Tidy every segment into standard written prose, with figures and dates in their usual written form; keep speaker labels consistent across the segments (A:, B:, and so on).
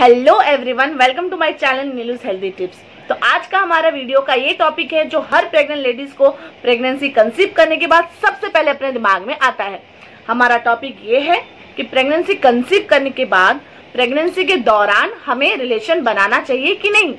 A: Hello everyone, welcome to my channel Neelu's healthy tips. तो आज का हमारा वीडियो का ये टॉपिक है जो हर प्रेग्नेंट लेडीज को प्रेगनेंसी कंसीव करने के बाद सबसे पहले अपने दिमाग में आता है। हमारा टॉपिक ये है कि प्रेगनेंसी कंसीव करने के बाद प्रेगनेंसी के दौरान हमें रिलेशन बनाना चाहिए कि नहीं,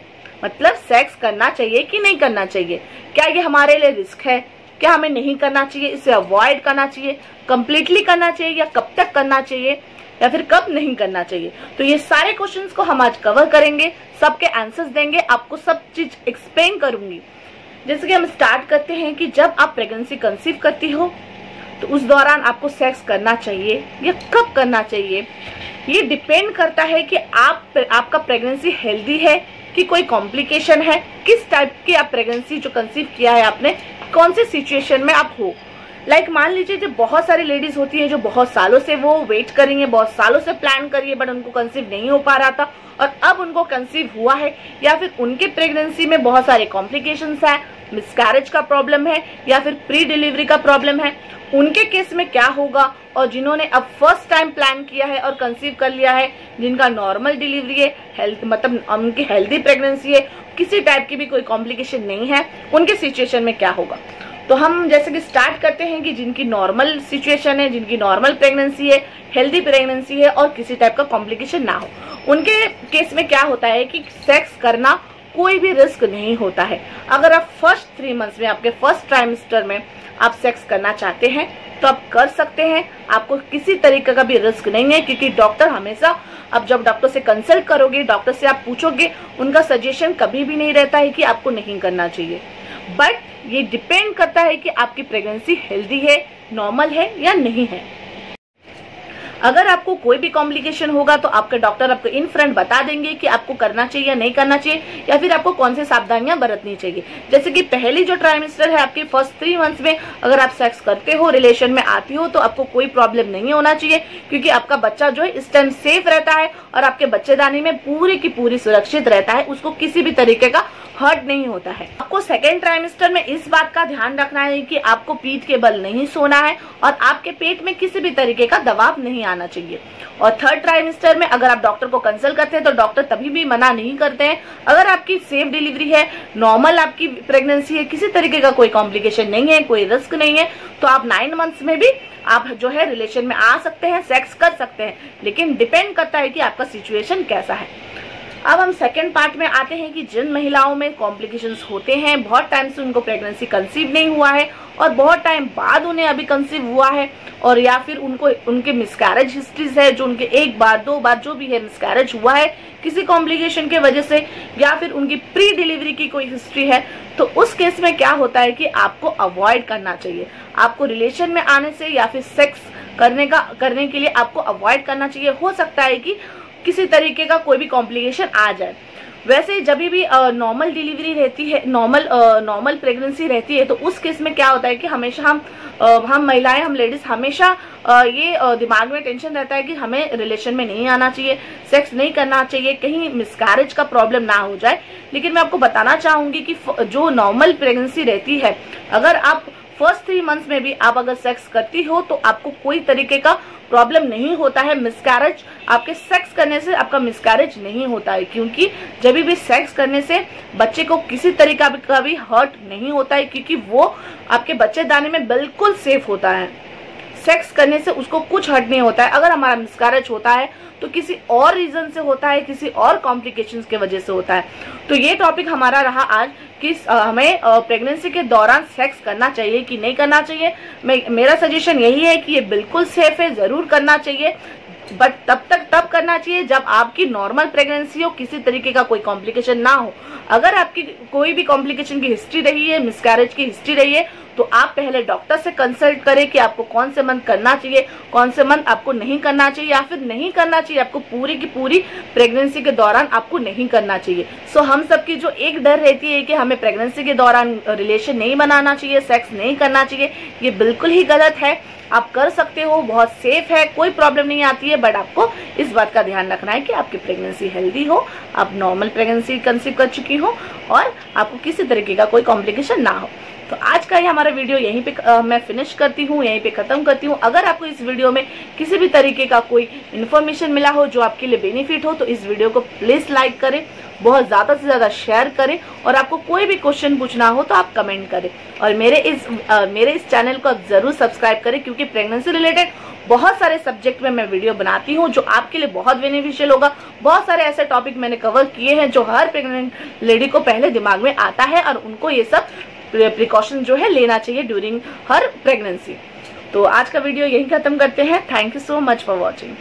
A: मतलब सेक्स करना चाहिए कि नहीं करना चाहिए। क्या ये हमारे लिए रिस्क है, क्या हमें नहीं करना चाहिए, इसे अवॉइड करना चाहिए, कंप्लीटली करना चाहिए या कब तक करना चाहिए या फिर कब नहीं करना चाहिए। तो ये सारे क्वेश्चंस को हम आज कवर करेंगे, सबके आंसर्स देंगे, आपको सब चीज एक्सप्लेन करूंगी। जैसे कि हम स्टार्ट करते हैं कि जब आप प्रेगनेंसी कंसीव करती हो तो उस दौरान आपको सेक्स करना चाहिए या कब करना चाहिए। ये डिपेंड करता है कि आपका प्रेगनेंसी हेल्दी है कि कोई कॉम्प्लिकेशन है, किस टाइप की आप प्रेगनेंसी जो कंसीव किया है आपने, कौन से सिचुएशन में आप हो। मान लीजिए जब बहुत सारी लेडीज होती है जो बहुत सालों से वो वेट कर रही है, बहुत सालों से प्लान कर रही है, बट उनको कंसीव नहीं हो पा रहा था और अब उनको कंसीव हुआ है, या फिर उनके प्रेगनेंसी में बहुत सारे कॉम्प्लिकेशंस है, मिसकैरेज का प्रॉब्लम है या फिर प्री डिलीवरी का प्रॉब्लम है, उनके केस में क्या होगा। और जिन्होंने अब फर्स्ट टाइम प्लान किया है और कंसीव कर लिया है, जिनका नॉर्मल डिलीवरी है, हेल्थ मतलब उनकी हेल्दी प्रेगनेंसी है, किसी टाइप की भी कोई कॉम्प्लिकेशन नहीं है, उनके सिचुएशन में क्या होगा। तो हम जैसे कि स्टार्ट करते हैं कि जिनकी नॉर्मल सिचुएशन है, जिनकी नॉर्मल प्रेगनेंसी है, हेल्दी प्रेगनेंसी है और किसी टाइप का कॉम्प्लिकेशन ना हो, उनके केस में क्या होता है कि सेक्स करना कोई भी रिस्क नहीं होता है। अगर आप फर्स्ट 3 मंथ्स में, आपके फर्स्ट ट्राइमेस्टर में आप सेक्स करना चाहते हैं तो आप कर सकते हैं, आपको किसी तरीके का भी रिस्क नहीं है, क्योंकि डॉक्टर हमेशा, अब जब डॉक्टर से कंसल्ट करोगे, डॉक्टर से आप पूछोगे, उनका सजेशन कभी भी नहीं रहता है कि आपको नहीं करना चाहिए। बट ये डिपेंड करता है कि आपकी प्रेगनेंसी हेल्दी है, नॉर्मल है या नहीं है। अगर आपको कोई भी कॉम्प्लिकेशन होगा तो आपके डॉक्टर आपको इन फ्रंट बता देंगे कि आपको करना चाहिए या नहीं करना चाहिए, या फिर आपको कौन से सावधानियां बरतनी चाहिए। जैसे कि पहली जो ट्राइमेस्टर है, आपके फर्स्ट 3 मंथ्स में अगर आप सेक्स करते हो, रिलेशन में आती हो, तो आपको कोई प्रॉब्लम नहीं होना चाहिए, क्योंकि आपका बच्चा जो है इस टाइम सेफ रहता है और आपके बच्चेदानी में पूरी की पूरी सुरक्षित रहता है, उसको किसी भी तरीके का हर्ट नहीं होता है। आपको सेकेंड ट्राइमेस्टर में इस बात का ध्यान रखना है कि आपको पीठ के बल नहीं सोना है और आपके पेट में किसी भी तरीके का दबाव नहीं आना चाहिए। और थर्ड ट्राइमेस्टर में अगर आप डॉक्टर को कंसल्ट करते हैं तो डॉक्टर तभी भी मना नहीं करते हैं। अगर आपकी सेफ डिलीवरी है, नॉर्मल आपकी प्रेगनेंसी है, किसी तरीके का कोई कॉम्प्लिकेशन नहीं है, कोई रिस्क नहीं है, तो आप 9 मंथ्स में भी आप जो है रिलेशन में आ सकते हैं, सेक्स कर सकते हैं, लेकिन डिपेंड करता है कि आपका सिचुएशन कैसा है। अब हम सेकेंड पार्ट में आते हैं कि जिन महिलाओं में कॉम्प्लिकेशंस होते हैं, बहुत टाइम से उनको प्रेगनेंसी कंसीव नहीं हुआ है और बहुत टाइम बाद उन्हें अभी कंसीव हुआ है, और या फिर उनके मिसकैरेज हिस्ट्रीज है, जो उनके 1 बार 2 बार जो भी है मिसकैरेज हुआ है किसी कॉम्प्लिकेशन के वजह से, या फिर उनकी प्री डिलीवरी की कोई हिस्ट्री है, तो उस केस में क्या होता है कि आपको अवॉइड करना चाहिए। आपको रिलेशन में आने से या फिर सेक्स करने के लिए आपको अवॉइड करना चाहिए। हो सकता है कि किसी तरीके का कोई भी कॉम्प्लिकेशन आ जाए। वैसे जब भी नॉर्मल डिलीवरी रहती है, नॉर्मल प्रेगनेंसी रहती है, तो उस केस में क्या होता है कि हमेशा हम महिलाएं, हम लेडीज हमेशा ये दिमाग में टेंशन रहता है कि हमें रिलेशन में नहीं आना चाहिए, सेक्स नहीं करना चाहिए, कहीं मिसकैरेज का प्रॉब्लम ना हो जाए। लेकिन मैं आपको बताना चाहूंगी कि जो नॉर्मल प्रेगनेंसी रहती है, अगर आप फर्स्ट 3 मंथ्स में भी आप अगर सेक्स करती हो तो आपको कोई तरीके का प्रॉब्लम नहीं होता है। मिसकैरेज, आपके सेक्स करने से आपका मिसकैरेज नहीं होता है, क्योंकि जब भी सेक्स करने से बच्चे को किसी तरीका का भी हर्ट नहीं होता है, क्योंकि वो आपके बच्चेदानी में बिल्कुल सेफ होता है। सेक्स करने से उसको कुछ हर्ट नहीं होता है। अगर हमारा मिसकैरेज होता है तो किसी और रीजन से होता है, किसी और कॉम्प्लिकेशंस के वजह से होता है। तो ये टॉपिक हमारा रहा आज कि हमें प्रेगनेंसी के दौरान सेक्स करना चाहिए कि नहीं करना चाहिए। मेरा सजेशन यही है कि ये बिल्कुल सेफ है, जरूर करना चाहिए, बट तब करना चाहिए जब आपकी नॉर्मल प्रेगनेंसी हो, किसी तरीके का कोई कॉम्प्लिकेशन ना हो। अगर आपकी कोई भी कॉम्प्लिकेशन की हिस्ट्री रही है, मिसकैरेज की हिस्ट्री रही है, तो आप पहले डॉक्टर से कंसल्ट करें कि आपको कौन से मंथ करना चाहिए, कौन से मंथ आपको नहीं करना चाहिए, या फिर नहीं करना चाहिए आपको पूरी की पूरी प्रेगनेंसी के दौरान आपको नहीं करना चाहिए। सो हम सबकी जो एक डर रहती है कि हमें प्रेगनेंसी के दौरान रिलेशन नहीं बनाना चाहिए, सेक्स नहीं करना चाहिए, ये बिल्कुल ही गलत है। आप कर सकते हो, बहुत सेफ है, कोई प्रॉब्लम नहीं आती है, बट आपको इस बात का ध्यान रखना है कि आपकी प्रेगनेंसी हेल्दी हो, आप नॉर्मल प्रेगनेंसी कंसीव कर चुकी हो और आपको किसी तरीके का कोई कॉम्प्लिकेशन ना हो। तो आज का ये हमारा वीडियो यहीं पे मैं फिनिश करती हूँ, यहीं पे खत्म करती हूँ। अगर आपको इस वीडियो में किसी भी तरीके का कोई इन्फॉर्मेशन मिला हो जो आपके लिए बेनिफिट हो तो इस वीडियो को प्लीज लाइक करें, बहुत ज्यादा से ज्यादा शेयर करें, और आपको कोई भी क्वेश्चन पूछना हो तो आप कमेंट करें। और मेरे इस चैनल को आप जरूर सब्सक्राइब करें, क्योंकि प्रेगनेंसी रिलेटेड बहुत सारे सब्जेक्ट में मैं वीडियो बनाती हूँ जो आपके लिए बहुत बेनिफिशियल होगा। बहुत सारे ऐसे टॉपिक मैंने कवर किए हैं जो हर प्रेग्नेंट लेडी को पहले दिमाग में आता है और उनको ये सब प्रिकॉशन जो है लेना चाहिए ड्यूरिंग हर प्रेगनेंसी। तो आज का वीडियो यही खत्म करते हैं। Thank you so much for watching.